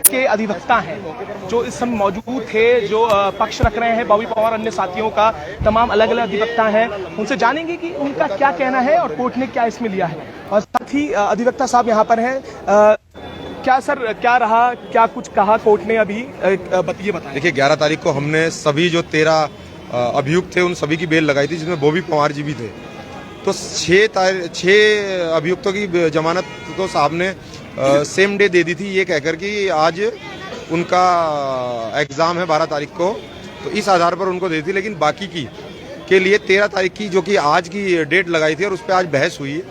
के अधिवक्ता हैं जो इस समय मौजूद थे, जो पक्ष रख रहे हैं बॉबी पवार अन्य साथियों का, तमाम अलग अलग अधिवक्ता हैं, उनसे जानेंगे कि उनका क्या कहना है और कोर्ट ने क्या इसमें लिया है। और साथ ही अधिवक्ता साहब यहाँ पर हैं। क्या सर, क्या रहा, क्या कुछ कहा कोर्ट ने अभी, ये बताएं। देखिए, 11 तारीख को हमने सभी जो 13 अभियुक्त थे उन सभी की बेल लगाई थी, जिसमें बॉबी पवार जी भी थे। तो 6 अभियुक्तों की जमानत तो साहब ने सेम डे दे दी थी, ये कहकर कि आज उनका एग्जाम है 12 तारीख को, तो इस आधार पर उनको दे दी। लेकिन बाकी की के लिए 13 तारीख की, जो कि आज की डेट लगाई थी, और उस पर आज बहस हुई।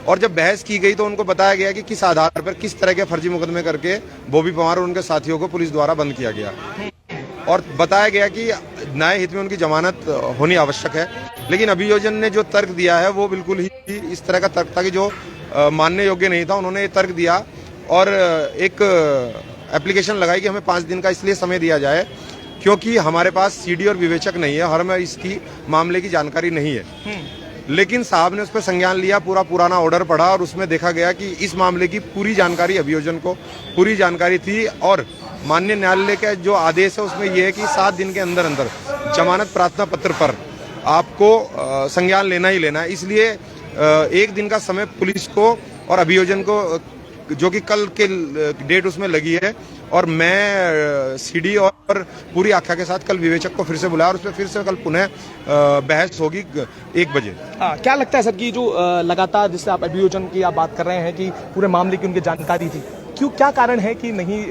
और जब बहस की गई तो उनको बताया गया कि किस आधार पर किस तरह के फर्जी मुकदमे करके बॉबी पवार और उनके साथियों को पुलिस द्वारा बंद किया गया, और बताया गया कि न्याय हित में उनकी जमानत होनी आवश्यक है। लेकिन अभियोजन ने जो तर्क दिया है वो बिल्कुल ही इस तरह का तर्क था कि जो मानने योग्य नहीं था। उन्होंने ये तर्क दिया और एक एप्लीकेशन लगाई कि हमें 5 दिन का इसलिए समय दिया जाए क्योंकि हमारे पास सीडी और विवेचक नहीं है और हमें इसकी मामले की जानकारी नहीं है। लेकिन साहब ने उस पर संज्ञान लिया, पूरा पुराना ऑर्डर पढ़ा और उसमें देखा गया कि इस मामले की पूरी जानकारी अभियोजन को पूरी जानकारी थी। और माननीय न्यायालय का जो आदेश है उसमें यह है कि 7 दिन के अंदर अंदर जमानत प्रार्थना पत्र पर आपको संज्ञान लेना ही लेना है। इसलिए 1 दिन का समय पुलिस को और अभियोजन को, जो कि कल के डेट उसमें लगी है, और मैं सीडी और पूरी आख्या के साथ कल विवेचक को फिर से बुलाया और उस पर फिर से कल पुनः बहस होगी 1 बजे। क्या लगता है सर कि जो लगातार जिससे आप अभियोजन की आप बात कर रहे हैं कि पूरे मामले की उनकी जानकारी थी, क्यों, क्या कारण है कि नहीं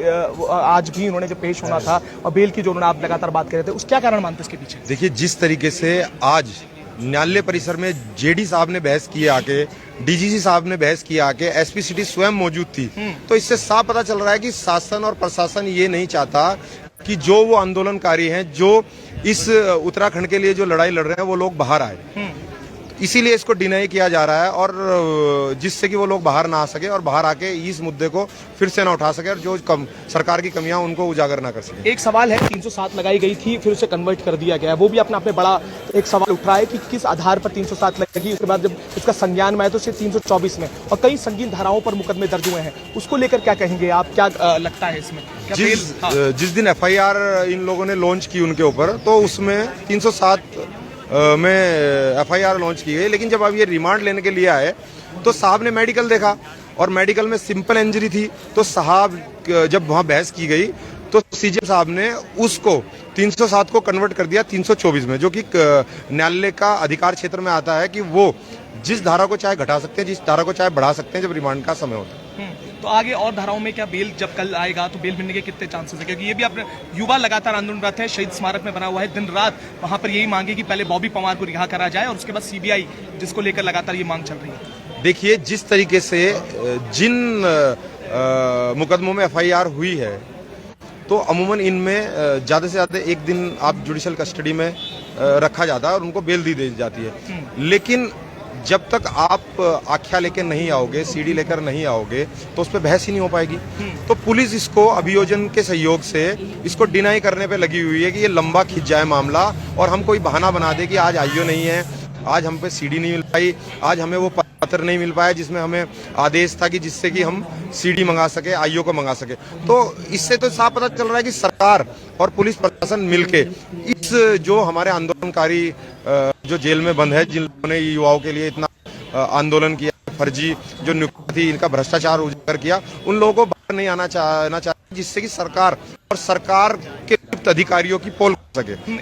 आज भी उन्होंने जब पेश होना था और बेल की जो उन्होंने आप लगातार बात कर रहे थे, उस क्या कारण मानते इसके पीछे? देखिए, जिस तरीके से आज न्यायालय परिसर में जेडी साहब ने बहस की आके, डीजीजी साहब ने बहस किया आके, एसपी सिटी स्वयं मौजूद थी, तो इससे साफ पता चल रहा है कि शासन और प्रशासन ये नहीं चाहता कि जो वो आंदोलनकारी हैं, जो इस उत्तराखंड के लिए जो लड़ाई लड़ रहे हैं, वो लोग बाहर आए। इसीलिए इसको डिनाई किया जा रहा है, और जिससे कि वो लोग बाहर ना आ सके और बाहर आके इस मुद्दे को फिर से ना उठा सके और जो सरकार की कमियां उनको उजागर ना कर सके। एक सवाल है, 307 लगाई गई थी, फिर उसे कन्वर्ट कर दिया गया, वो भी अपने बड़ा एक सवाल उठ रहा है कि किस आधार पर 307 लगी। उसके बाद जब इसका संज्ञान में आया तो सिर्फ 324 में, और कई संगीन धाराओं पर मुकदमे दर्ज हुए हैं। उसको लेकर क्या कहेंगे आप, क्या लगता है इसमें? जिस दिन FIR इन लोगों ने लॉन्च की उनके ऊपर, तो उसमें 307 में FIR लॉन्च की गई। लेकिन जब अब ये रिमांड लेने के लिए आए तो साहब ने मेडिकल देखा और मेडिकल में सिंपल इंजरी थी। तो साहब जब वहाँ बहस की गई तो CJ साहब ने उसको 307 को कन्वर्ट कर दिया 324 में, जो कि न्यायालय का अधिकार क्षेत्र में आता है कि वो जिस धारा को चाहे घटा सकते हैं, जिस धारा को चाहे बढ़ा सकते हैं जब रिमांड का समय होता है। तो आगे और धाराओं में क्या बेल जब कल आएगा तो बेल मिलने के कितने चांसेस है? क्योंकि ये भी अपने युवा लगातार आंदोलनरत है, शहीद स्मारक में बना हुआ है, दिन रात वहां पर यही मांगे कि पहले बॉबी पवार को रिहा करा जाए और उसके बाद CBI, जिसको लेकर लगातार ये मांग चल रही है। देखिए, जिस तरीके से जिन मुकदमों में FIR हुई है, तो अमूमन इनमें ज़्यादा से ज़्यादा 1 दिन आप जुडिशियल कस्टडी में रखा जाता है और उनको बेल दी जाती है। लेकिन जब तक आप आख्या लेकर नहीं आओगे, CD लेकर नहीं आओगे, तो उस पर बहस ही नहीं हो पाएगी। तो पुलिस इसको अभियोजन के सहयोग से इसको डिनाई करने पे लगी हुई है कि ये लंबा खिंच जाए मामला और हम कोई बहाना बना दे कि आज IO नहीं है, आज हम पे CD नहीं मिल पाई, आज हमें वो पत्र नहीं मिल पाया जिसमें हमें आदेश था कि जिससे कि हम CD मंगा सके, IO को मंगा सके। तो इससे तो साफ पता चल रहा है कि सरकार और पुलिस प्रशासन मिलके इस जो हमारे आंदोलनकारी जो जेल में बंद है, जिन लोगों ने युवाओं के लिए इतना आंदोलन किया, फर्जी जो नियुक्ति थी, इनका भ्रष्टाचार उजागर किया, उन लोगों को बाहर नहीं आना चाहिए, जिससे कि सरकार और सरकार के अधिकारियों की पोल सके।